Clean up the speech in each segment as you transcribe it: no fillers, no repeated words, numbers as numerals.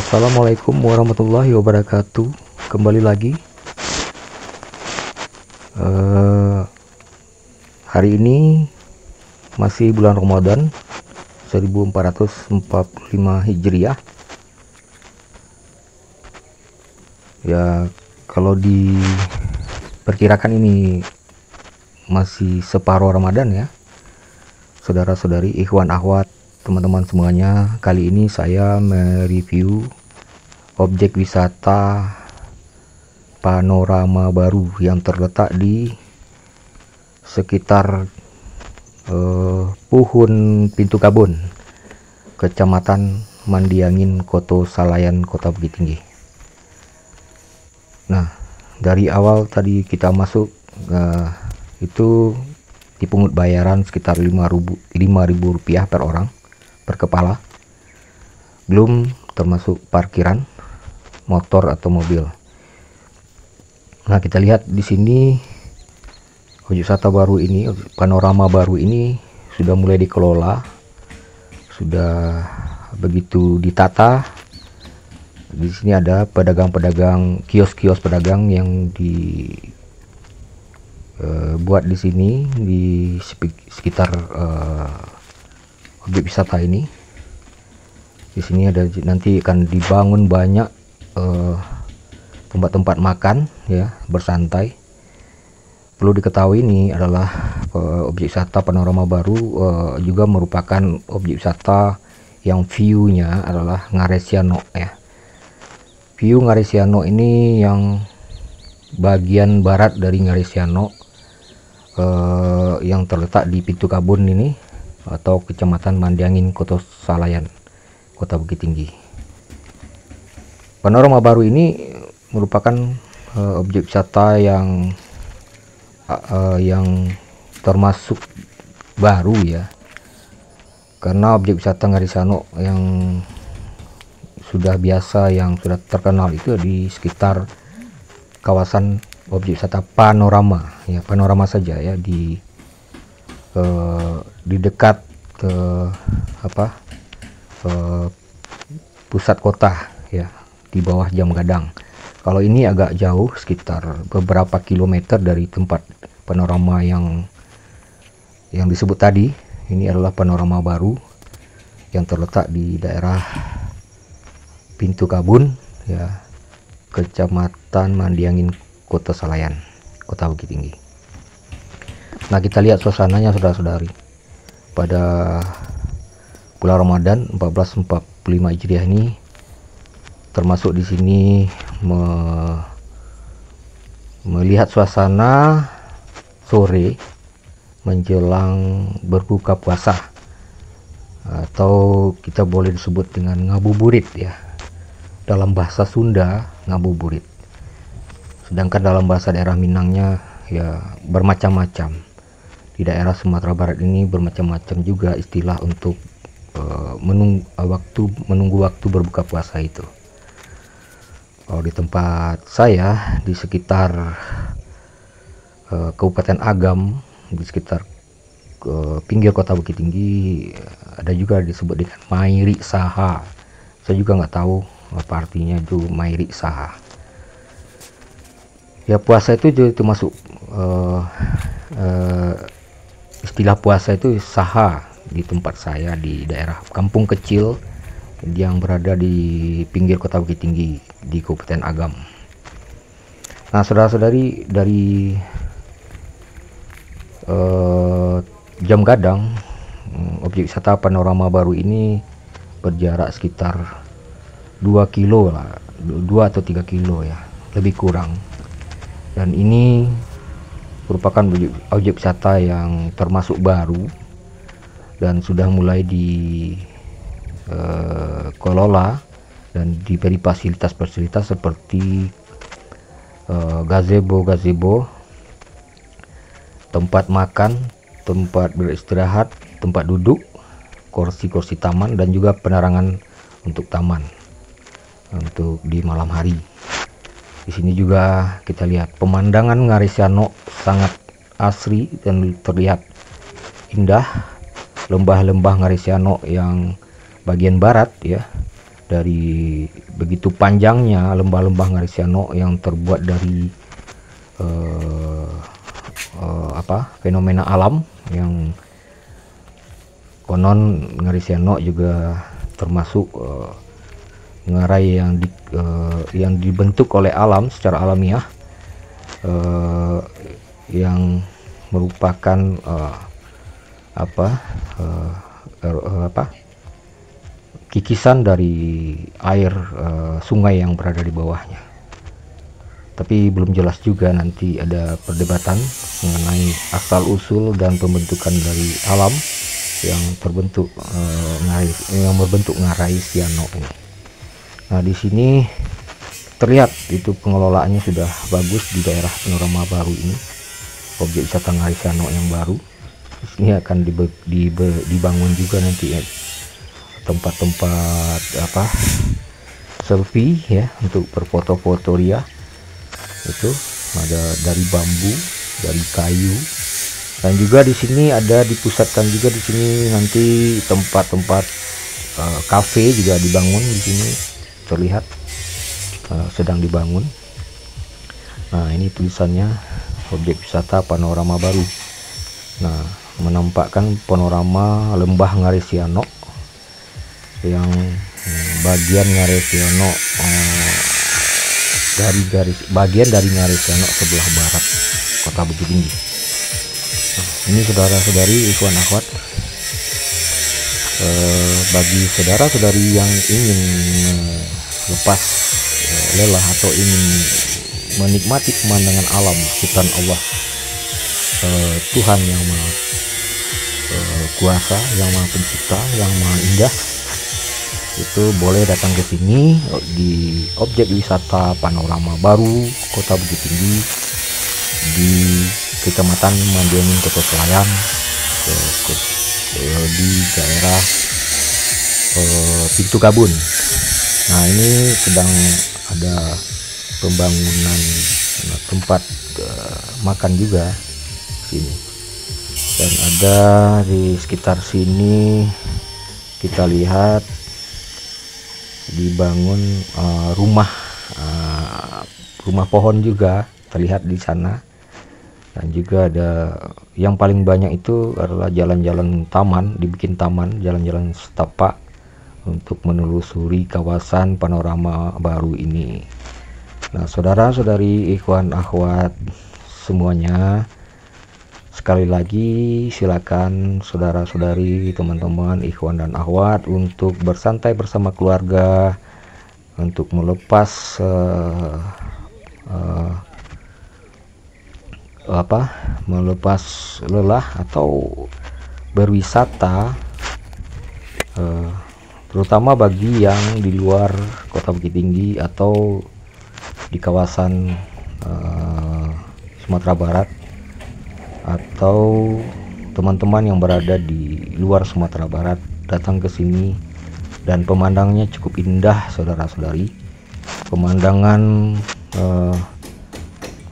Assalamualaikum warahmatullahi wabarakatuh. Kembali lagi. Hari ini masih bulan Ramadan 1445 Hijriah. Ya, kalau diperkirakan ini masih separuh Ramadan ya. Saudara-saudari, ikhwan akhwat, teman-teman semuanya, kali ini saya mereview objek wisata panorama baru yang terletak di sekitar Puhun Pintu Kabun, Kecamatan Mandiangin, Koto Salayan, Kota Bukit Tinggi. Nah, dari awal tadi kita masuk itu dipungut bayaran sekitar 5.000 rupiah per orang per kepala, belum termasuk parkiran motor atau mobil. Nah, kita lihat di sini objek wisata baru ini, panorama baru ini sudah mulai dikelola, sudah begitu ditata. Di sini ada pedagang-pedagang, kios-kios pedagang yang buat di sini di sekitar objek wisata ini. Di sini ada nanti akan dibangun banyak tempat-tempat makan ya, bersantai. Perlu diketahui ini adalah objek wisata panorama baru, juga merupakan objek wisata yang view-nya adalah Ngaresiano ya. View Ngaresiano ini yang bagian barat dari Ngaresiano, yang terletak di Pintu Kabun ini atau Kecamatan Mandiangin, Koto Salayan, Kota Bukit Tinggi. Panorama baru ini merupakan objek wisata yang termasuk baru ya, karena objek wisata Ngaresiano yang sudah biasa, yang sudah terkenal itu di sekitar kawasan objek wisata panorama ya, panorama saja ya, di dekat pusat kota ya, di bawah Jam Gadang. Kalau ini agak jauh, sekitar beberapa kilometer dari tempat panorama yang disebut tadi. Ini adalah panorama baru yang terletak di daerah Pintu Kabun ya, Kecamatan Mandiangin, Kota Salayan, Kota Bukit Tinggi. Nah, kita lihat suasananya saudara-saudari pada bulan Ramadan 1445 Hijriah ini, termasuk di sini melihat suasana sore menjelang berbuka puasa, atau kita boleh disebut dengan ngabuburit ya, dalam bahasa Sunda ngabuburit. Sedangkan dalam bahasa daerah Minangnya ya bermacam-macam. Di daerah Sumatera Barat ini bermacam-macam juga istilah untuk menunggu waktu berbuka puasa itu. Kalau di tempat saya di sekitar Kabupaten Agam, di sekitar pinggir Kota Bukit Tinggi, ada juga disebut dengan Mairi Saha. Saya juga nggak tahu apa artinya itu Mairi Saha. Ya, puasa itu juga termasuk istilah puasa itu saha di tempat saya, di daerah kampung kecil yang berada di pinggir Kota Bukit Tinggi di Kabupaten Agam. Nah, saudara-saudari, dari Jam Gadang, objek wisata panorama baru ini berjarak sekitar 2 kilo lah, 2 atau 3 kilo ya, lebih kurang. Dan ini merupakan objek wisata yang termasuk baru dan sudah mulai dikelola dan diberi fasilitas-fasilitas seperti gazebo, tempat makan, tempat beristirahat, tempat duduk, kursi-kursi taman, dan juga penerangan untuk taman untuk di malam hari. Di sini juga kita lihat pemandangan Ngaresiano sangat asri dan terlihat indah. Lembah-lembah Ngaresiano yang bagian barat ya, dari begitu panjangnya lembah-lembah Ngariseano yang terbuat dari fenomena alam, yang konon Ngariseano juga termasuk ngarai yang dibentuk oleh alam secara alamiah, yang merupakan kikisan dari air sungai yang berada di bawahnya. Tapi belum jelas juga, nanti ada perdebatan mengenai asal usul dan pembentukan dari alam yang terbentuk yang berbentuk ngarai Siano ini. Nah, di sini terlihat itu pengelolaannya sudah bagus di daerah Panorama Baru ini, objek wisata ngarai Siano yang baru. Di sini akan dibangun juga nanti ya tempat-tempat selfie ya, untuk berfoto-foto ria. Itu ada dari bambu, dari kayu, dan juga di sini ada dipusatkan juga di sini nanti tempat-tempat kafe juga dibangun di sini, terlihat sedang dibangun. Nah, ini tulisannya objek wisata Panorama Baru. Nah, menampakkan panorama lembah Ngariseano yang bagian Ngariseano bagian dari Ngariseano sebelah barat Kota Bukit Tinggi. Nah, ini saudara-saudari, ikhwan akhwat, bagi saudara-saudari yang ingin lepas lelah atau ingin menikmati pemandangan alam ciptaan Allah, Tuhan yang Maha Kuasa, yang Maha Pencipta, yang Maha Indah, itu boleh datang ke sini di objek wisata Panorama Baru Kota Bukit Tinggi di Kecamatan Mandianing, Kota Selayar, di daerah Pintu Kabun. Nah, ini sedang ada pembangunan tempat makan juga sini, dan ada di sekitar sini kita lihat dibangun rumah pohon juga terlihat di sana, dan juga ada yang paling banyak itu adalah jalan-jalan taman, dibikin taman, jalan-jalan setapak untuk menelusuri kawasan Panorama Baru ini. Nah, saudara-saudari, ikhwan akhwat semuanya, sekali lagi silakan saudara-saudari, teman-teman, ikhwan dan akhwat untuk bersantai bersama keluarga, untuk melepas melepas lelah atau berwisata, terutama bagi yang di luar Kota Bukit Tinggi atau di kawasan Sumatera Barat, atau teman-teman yang berada di luar Sumatera Barat datang ke sini, dan pemandangannya cukup indah, saudara-saudari. Pemandangan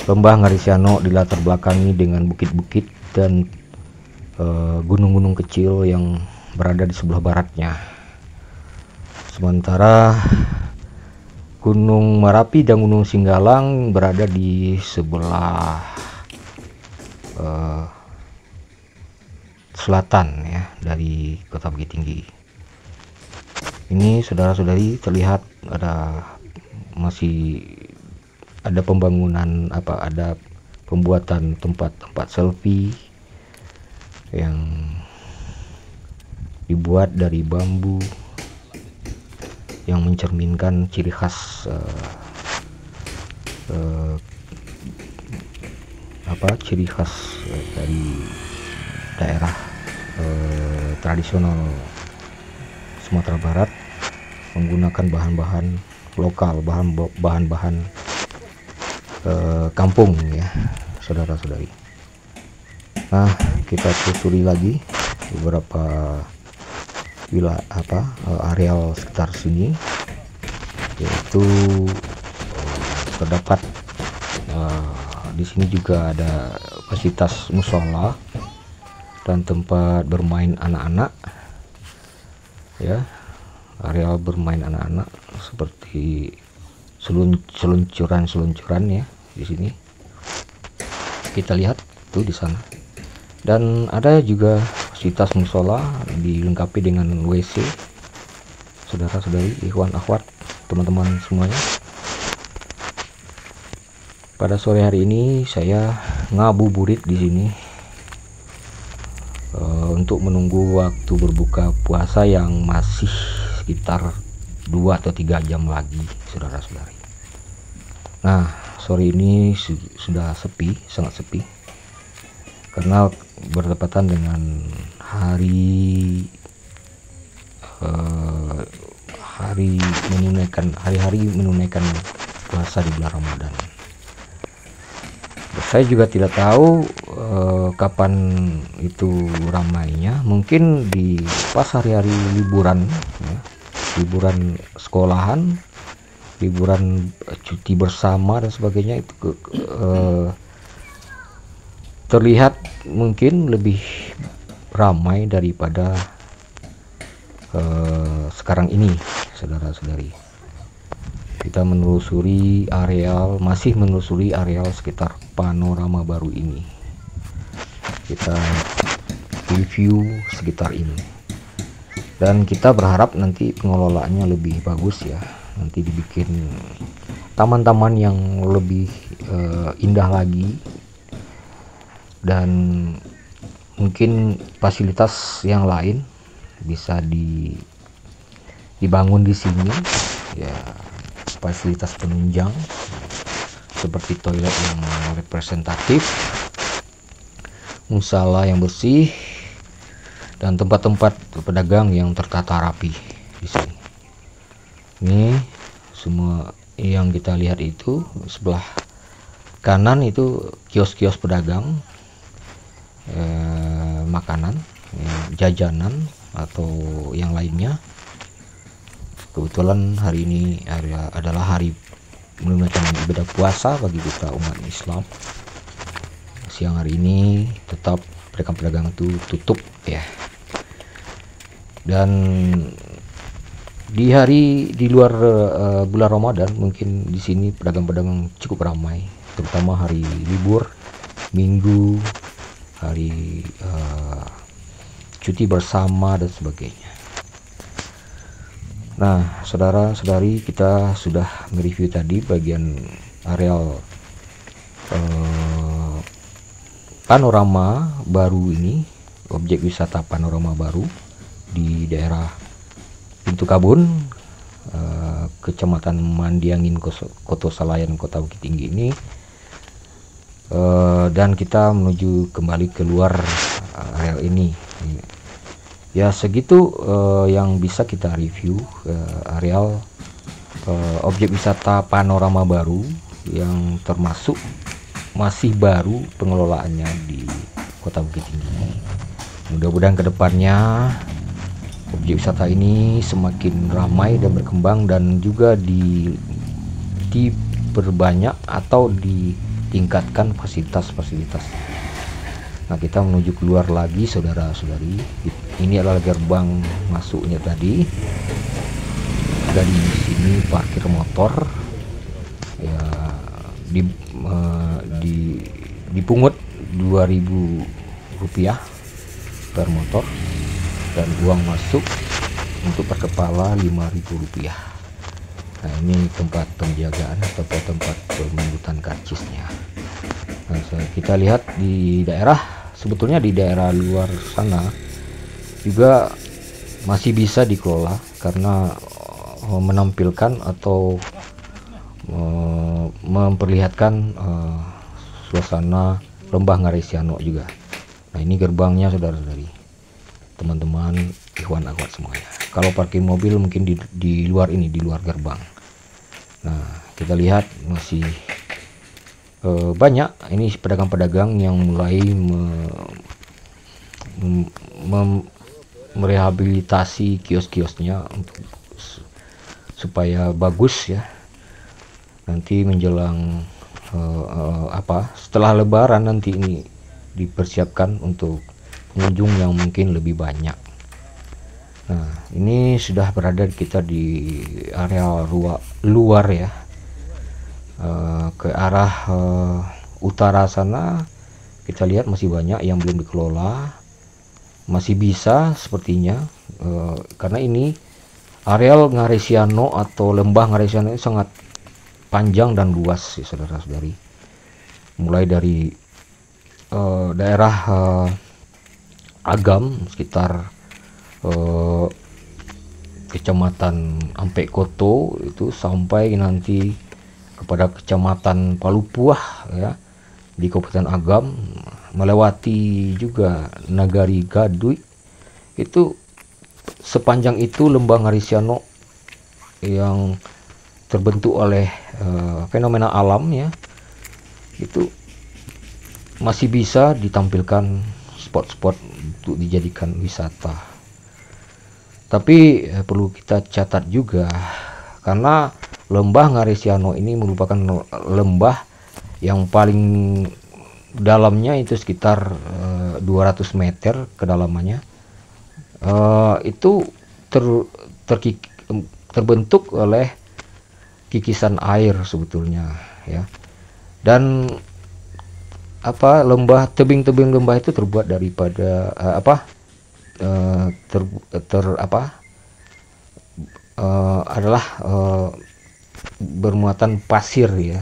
lembah Ngariseano dilatar belakangi dengan bukit-bukit dan gunung-gunung kecil yang berada di sebelah baratnya. Sementara Gunung Merapi dan Gunung Singgalang berada di sebelah selatan ya dari Kota Bukit Tinggi. Ini saudara-saudari, terlihat masih ada pembangunan ada pembuatan tempat-tempat selfie yang dibuat dari bambu yang mencerminkan ciri khas dari daerah tradisional Sumatera Barat, menggunakan bahan-bahan lokal, bahan-bahan kampung ya, saudara-saudari. Nah, kita telusuri lagi beberapa areal sekitar sini, yaitu terdapat di sini juga ada fasilitas musola dan tempat bermain anak-anak ya, area bermain anak-anak seperti seluncuran ya di sini. Kita lihat tuh di sana. Dan ada juga fasilitas musola dilengkapi dengan WC. Saudara-saudari, ikhwan akhwat, teman-teman semuanya. Pada sore hari ini saya ngabuburit di sini untuk menunggu waktu berbuka puasa yang masih sekitar 2 atau 3 jam lagi, saudara-saudari. Nah, sore ini sudah sepi, sangat sepi, karena bertepatan dengan hari menunaikan puasa di bulan Ramadan. Saya juga tidak tahu kapan itu ramainya, mungkin di pas hari-hari liburan ya, liburan sekolahan, liburan cuti bersama dan sebagainya, itu terlihat mungkin lebih ramai daripada sekarang ini, saudara-saudari. Kita masih menelusuri areal sekitar panorama baru ini. Kita review sekitar ini, dan kita berharap nanti pengelolaannya lebih bagus ya. Nanti dibikin taman-taman yang lebih indah lagi, dan mungkin fasilitas yang lain bisa dibangun di sini ya. Fasilitas penunjang seperti toilet yang representatif, musala yang bersih, dan tempat-tempat pedagang yang tertata rapi di sini. Ini semua yang kita lihat itu sebelah kanan itu kios-kios pedagang makanan, jajanan atau yang lainnya. Kebetulan hari ini adalah hari menunaikan ibadah puasa bagi kita umat Islam. Siang hari ini tetap pedagang-pedagang itu tutup ya. Dan di luar bulan Ramadan mungkin di sini pedagang-pedagang cukup ramai, terutama hari libur, Minggu, hari cuti bersama dan sebagainya. Nah, saudara-saudari, kita sudah mereview tadi bagian areal panorama baru ini, objek wisata panorama baru di daerah Pintu Kabun, Kecamatan Mandiangin, Koto Salayan, Kota Bukit Tinggi ini. Dan kita menuju kembali keluar areal ini. Ya, segitu yang bisa kita review areal objek wisata panorama baru yang termasuk masih baru pengelolaannya di Kota Bukit Tinggi. Mudah-mudahan kedepannya objek wisata ini semakin ramai dan berkembang, dan juga diperbanyak atau ditingkatkan fasilitas-fasilitas. Nah, kita menuju keluar lagi, saudara-saudari. Ini adalah gerbang masuknya tadi. Dari sini parkir motor ya, dipungut Rp2.000 per motor, dan uang masuk untuk per kepala Rp5.000. Nah, ini tempat penjagaan atau tempat pemungutan karcisnya. Nah, kita lihat sebetulnya di daerah luar sana juga masih bisa dikelola, karena menampilkan atau memperlihatkan suasana Lembah Ngarai Siano juga. Nah, ini gerbangnya, saudara-saudari, teman-teman, ikhwan akhwat semuanya. Kalau parkir mobil mungkin di luar ini, di luar gerbang. Nah, kita lihat masih banyak ini pedagang-pedagang yang mulai merehabilitasi kios-kiosnya supaya bagus ya. Nanti menjelang setelah Lebaran nanti ini dipersiapkan untuk pengunjung yang mungkin lebih banyak. Nah, ini sudah berada kita di area luar ya, ke arah utara sana. Kita lihat masih banyak yang belum dikelola, masih bisa sepertinya, karena ini areal Ngaresiano atau lembah Ngaresiano ini sangat panjang dan luas ya, saudara-saudari. Mulai dari daerah Agam sekitar kecamatan Ampekoto itu sampai nanti kepada kecamatan Palupuah ya di Kabupaten Agam, melewati juga Nagari Gadui. Itu sepanjang itu lembah Ngaresiano yang terbentuk oleh fenomena alam ya, itu masih bisa ditampilkan spot-spot untuk dijadikan wisata. Tapi perlu kita catat juga, karena lembah Ngaresiano ini merupakan lembah yang paling dalamnya itu sekitar 200 meter kedalamannya. Itu terbentuk oleh kikisan air sebetulnya ya. Dan tebing-tebing lembah itu terbuat daripada adalah bermuatan pasir ya,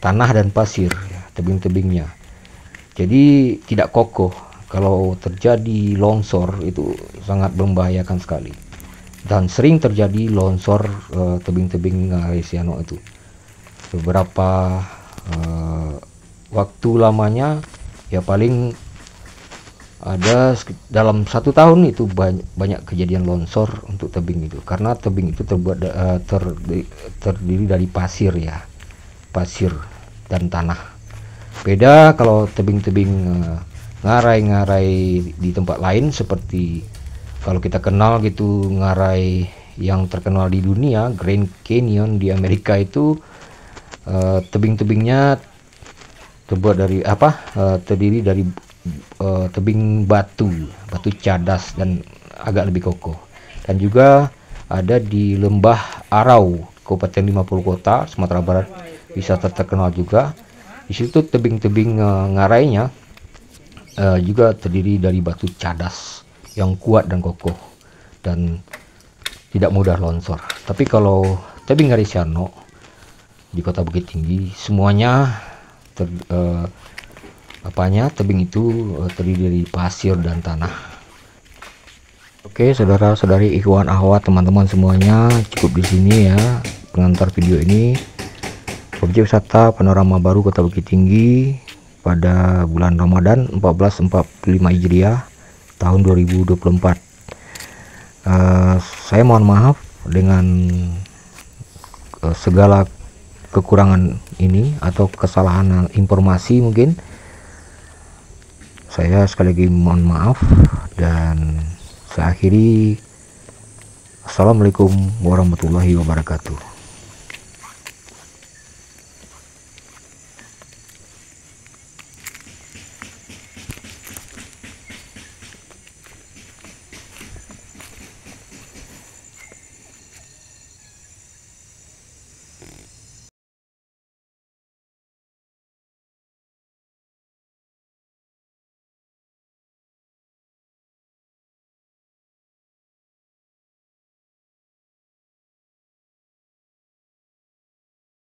tanah dan pasir ya, tebing-tebingnya. Jadi tidak kokoh. Kalau terjadi longsor itu sangat membahayakan sekali, dan sering terjadi longsor tebing-tebing Ngaresiano itu. Beberapa waktu lamanya ya, paling ada dalam 1 tahun itu banyak kejadian longsor untuk tebing itu, karena tebing itu terdiri dari pasir ya, pasir dan tanah. Beda kalau tebing-tebing ngarai-ngarai di tempat lain, seperti kalau kita kenal gitu ngarai yang terkenal di dunia, Grand Canyon di Amerika itu, tebing-tebingnya terdiri dari tebing batu cadas dan agak lebih kokoh. Dan juga ada di lembah Arau, Kabupaten 50 Kota, Sumatera Barat, wisata terkenal juga. Di situ tebing-tebing ngarainya juga terdiri dari batu cadas yang kuat dan kokoh dan tidak mudah longsor. Tapi kalau tebing Ngaresiano di Kota Bukit Tinggi, semuanya tebing itu terdiri dari pasir dan tanah. Oke, saudara-saudari, ikhwan akhwat, teman-teman semuanya, cukup di sini ya pengantar video ini. Objek wisata panorama baru Kota Bukit Tinggi pada bulan Ramadan 1445 Hijriah tahun 2024. Saya mohon maaf dengan segala kekurangan ini atau kesalahan informasi mungkin. Saya sekali lagi mohon maaf, dan saya akhiri. Assalamualaikum warahmatullahi wabarakatuh.